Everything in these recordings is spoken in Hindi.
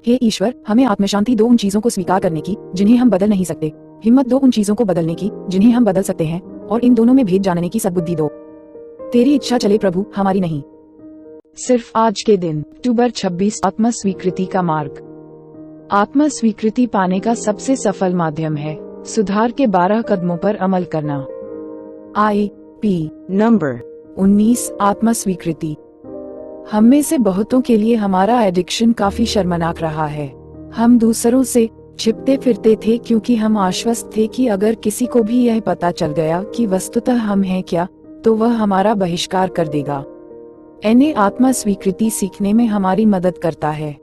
हे ईश्वर, हमें आत्मशांति दो उन चीजों को स्वीकार करने की जिन्हें हम बदल नहीं सकते, हिम्मत दो उन चीजों को बदलने की जिन्हें हम बदल सकते हैं, और इन दोनों में भेद जानने की सद्बुद्धि दो। तेरी इच्छा चले प्रभु, हमारी नहीं। सिर्फ आज के दिन अक्टूबर 26 आत्म स्वीकृति का मार्ग। आत्म स्वीकृति पाने का सबसे सफल माध्यम है सुधार के 12 कदमों पर अमल करना। IP नंबर 19 आत्म स्वीकृति। हम में से बहुतों के लिए हमारा एडिक्शन काफी शर्मनाक रहा है। हम दूसरों से छिपते फिरते थे क्योंकि हम आश्वस्त थे कि अगर किसी को भी यह पता चल गया कि वस्तुतः हम हैं क्या, तो वह हमारा बहिष्कार कर देगा। एनए आत्म स्वीकृति सीखने में हमारी मदद करता है।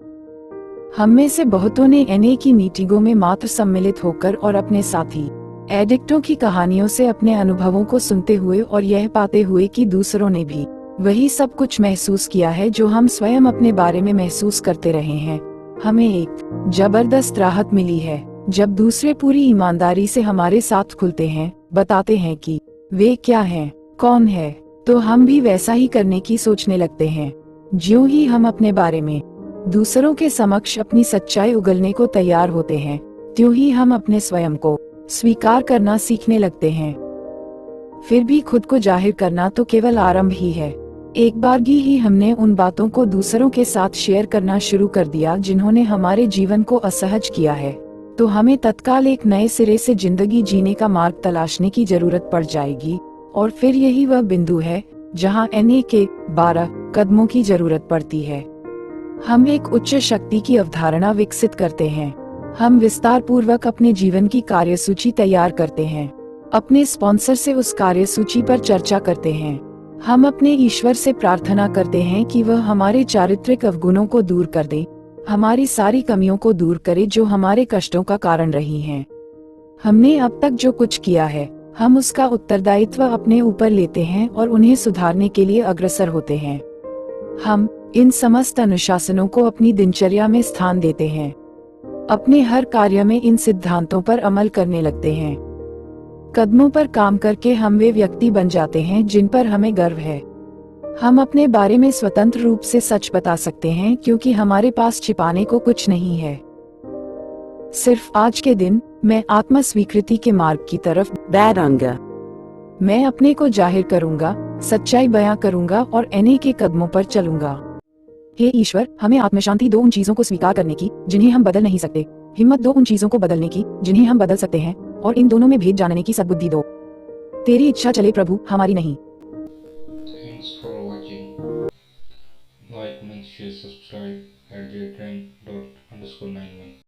हम में से बहुतों ने एनए की मीटिंगों में मात्र सम्मिलित होकर और अपने साथी एडिक्टों की कहानियों से अपने अनुभवों को सुनते हुए और यह पाते हुए कि दूसरों ने भी वही सब कुछ महसूस किया है जो हम स्वयं अपने बारे में महसूस करते रहे हैं, हमें एक जबरदस्त राहत मिली है जब दूसरे पूरी ईमानदारी से हमारे साथ खुलते हैं, बताते हैं कि वे क्या हैं, कौन है, तो हम भी वैसा ही करने की सोचने लगते हैं। ज्यों ही हम अपने बारे में दूसरों के समक्ष अपनी सच्चाई उगलने को तैयार होते हैं, त्यों ही हम अपने स्वयं को स्वीकार करना सीखने लगते हैं। फिर भी खुद को जाहिर करना तो केवल आरंभ ही है। एक बार ही हमने उन बातों को दूसरों के साथ शेयर करना शुरू कर दिया जिन्होंने हमारे जीवन को असहज किया है, तो हमें तत्काल एक नए सिरे से जिंदगी जीने का मार्ग तलाशने की जरूरत पड़ जाएगी। और फिर यही वह बिंदु है जहां एनए के 12 कदमों की जरूरत पड़ती है। हम एक उच्च शक्ति की अवधारणा विकसित करते हैं। हम विस्तार पूर्वक अपने जीवन की कार्यसूची तैयार करते हैं, अपने स्पॉन्सर से उस कार्यसूची पर चर्चा करते हैं। हम अपने ईश्वर से प्रार्थना करते हैं कि वह हमारे चारित्रिक अवगुणों को दूर कर दे, हमारी सारी कमियों को दूर करे जो हमारे कष्टों का कारण रही हैं। हमने अब तक जो कुछ किया है, हम उसका उत्तरदायित्व अपने ऊपर लेते हैं और उन्हें सुधारने के लिए अग्रसर होते हैं। हम इन समस्त अनुशासनों को अपनी दिनचर्या में स्थान देते हैं। अपने हर कार्य में इन सिद्धांतों पर अमल करने लगते हैं। कदमों पर काम करके हम वे व्यक्ति बन जाते हैं जिन पर हमें गर्व है। हम अपने बारे में स्वतंत्र रूप से सच बता सकते हैं क्योंकि हमारे पास छिपाने को कुछ नहीं है। सिर्फ आज के दिन मैं आत्म स्वीकृति के मार्ग की तरफ बढ़ूंगा। मैं अपने को जाहिर करूंगा, सच्चाई बयां करूंगा और एनए के कदमों पर चलूंगा। हे ईश्वर, हमें आत्मशांति दो उन चीजों को स्वीकार करने की जिन्हें हम बदल नहीं सकते, हिम्मत दो उन चीजों को बदलने की जिन्हें हम बदल सकते हैं, और इन दोनों में भेद जानने की सद्बुद्धि दो। तेरी इच्छा चले प्रभु, हमारी नहीं। Thanks for watching. Like, comment, share, subscribe at @jtrain_91.